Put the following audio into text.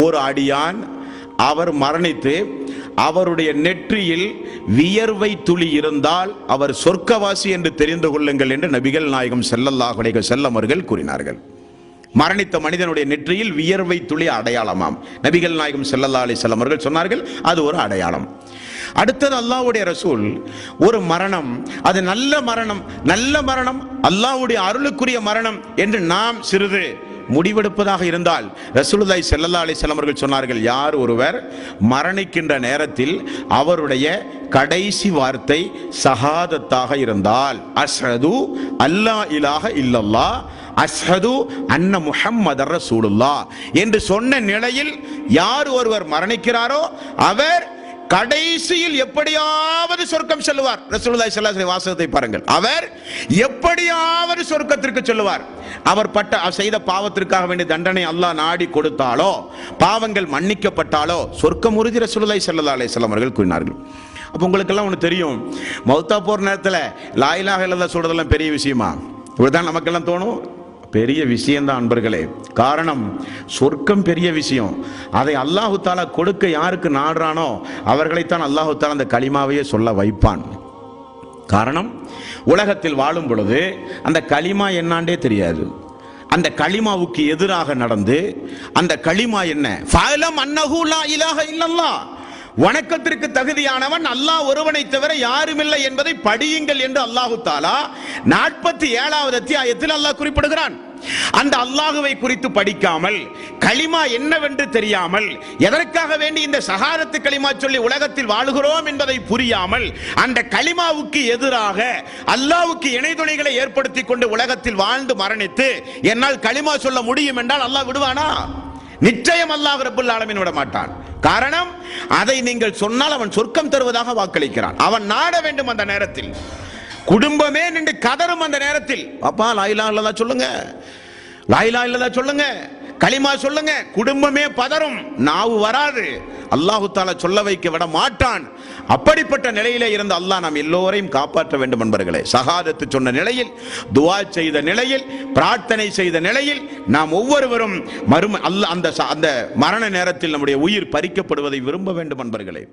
ஒரு அடியான் அவர் மரணித்து அவருடைய நெற்றியில் வியர்வை துளி இருந்தால் அவர் சொர்க்கவாசி என்று தெரிந்து கொள்ளுங்கள் என்று நபிகள் நாயகம் ஸல்லல்லாஹு அலைஹி வஸல்லம் அவர்கள் கூறினார்கள். மரணித்த மனிதனுடைய நெற்றியில் வியர்வை துளி அடையாளமாம். நபிகள் நாயகம் ஸல்லல்லாஹு அலைஹி வஸல்லம் அவர்கள் சொன்னார்கள், அது ஒரு அடையாளம். அடுத்தது அல்லாஹ்வுடைய ரசூல், ஒரு மரணம் அது நல்ல மரணம், நல்ல மரணம், அல்லாஹ்வுடைய அருளுக்குரிய மரணம் என்று நாம் சிறிது முடிவெடுப்பதாக இருந்தால் ரசூலுல்லாஹி ஸல்லல்லாஹு அலைஹி வஸல்லம் அவர்கள் சொன்னார்கள், யார் ஒருவர் மரணிக்கின்ற நேரத்தில் அவருடைய கடைசி வார்த்தை ஷஹாதத்தாக இருந்தால், அஷ்ஹது அல்லா இலாஹ இல்லல்லாஹ் அஷ்ஹது அன்ன முஹம்மதர் ரசூலுல்லாஹ் என்று சொன்ன நிலையில் யார் ஒருவர் மரணிக்கிறாரோ அவர் கடைசியில் எப்படியாவது சொர்க்கம் செல்வார். ரசூலுல்லாஹி ஸல்லல்லாஹு அலைஹி வாசகத்தை பாருங்கள், அவர் எப்படியாவது சொர்க்கத்திற்கு செல்வார். அவர் செய்த பாவத்திற்காக வேண்டிய தண்டனை அல்லாஹ் நாடி கொடுத்தாலோ, பாவங்கள் மன்னிக்கப்பட்டாலோ சொர்க்கம் உறுதி. ரசூலுல்லாஹி ஸல்லல்லாஹு அலைஹி வஸல்லம் அவர்கள் கூறினார்கள். அப்போ உங்களுக்கெல்லாம் ஒன்று தெரியும், மௌத்தா போற நேரத்தில் லா இலாஹ இல்லல்லாஹ் சொல்றதெல்லாம் பெரிய விஷயமா? இப்படிதான் நமக்கெல்லாம் தோணும். பெரிய விஷயம்தான் அன்பர்களே. காரணம், சொர்க்கம் பெரிய விஷயம். அதை அல்லாஹு தாலா கொடுக்க யாருக்கு நாடுறானோ அவர்களைத்தான் அல்லாஹு தாலா அந்த கலிமாவையே சொல்ல வைப்பான். காரணம், உலகத்தில் வாழும் பொழுது அந்த கலிமா என்னாண்டே தெரியாது. அந்த கலிமாவுக்கு எதிராக நடந்து அந்த கலிமா என்ன, ஃபஅலம் அன்னஹு லா இலாஹ இல்லல்லாஹ், வணக்கத்திற்கு தகுதியானவன் அல்லாஹ் ஒருவனை தவிர யாருமில்லை என்பதை படியுங்கள் என்று அல்லாஹு தாலா 47வது அத்தியாயத்தில் அல்லாஹ் குறிப்பிடுகிறான். அந்த அல்லாஹுவை குறித்து படிக்காமல், களிமா என்னவென்று தெரியாமல், எதற்காக வேண்டி இந்த ஷஹாதத்து களிமா சொல்லி உலகத்தில் வாழுகிறோம் என்பதை புரியாமல், அந்த களிமாவுக்கு எதிராக அல்லாஹ்வுக்கு இணை துணைகளை ஏற்படுத்தி கொண்டு உலகத்தில் வாழ்ந்து மரணித்து என்னால் களிமா சொல்ல முடியும் என்றால் அல்லாஹ் விடுவானா? நிச்சயம் அல்லாஹ் ரப்பல் ஆலமீன் விட மாட்டான். காரணம், அதை நீங்கள் சொன்னால் அவன் சொர்க்கம் தருவதாக வாக்களிக்கிறான். அவன் நாட வேண்டும். அந்த நேரத்தில் குடும்பமே நின்று கதறும். அந்த நேரத்தில் அப்பா லா இலாஹ இல்லல்லாஹ் சொல்லுங்க, லா இலாஹ இல்லல்லாஹ் சொல்லுங்க, கலிமா சொல்லுங்க. குடும்பமே பதறும், நாவு வராது, அல்லாஹு தாலா சொல்ல வைக்க விட மாட்டான். அப்படிப்பட்ட நிலையிலே இருந்த அல்லாஹ் நாம் எல்லோரையும் காப்பாற்ற வேண்டும் என்பர்களே. ஷஹாதத்து சொன்ன நிலையில், துஆ செய்த நிலையில், பிரார்த்தனை செய்த நிலையில் நாம் ஒவ்வொருவரும் அந்த மரண நேரத்தில் நம்முடைய உயிர் பறிக்கப்படுவதை விரும்ப வேண்டும் என்பர்களே.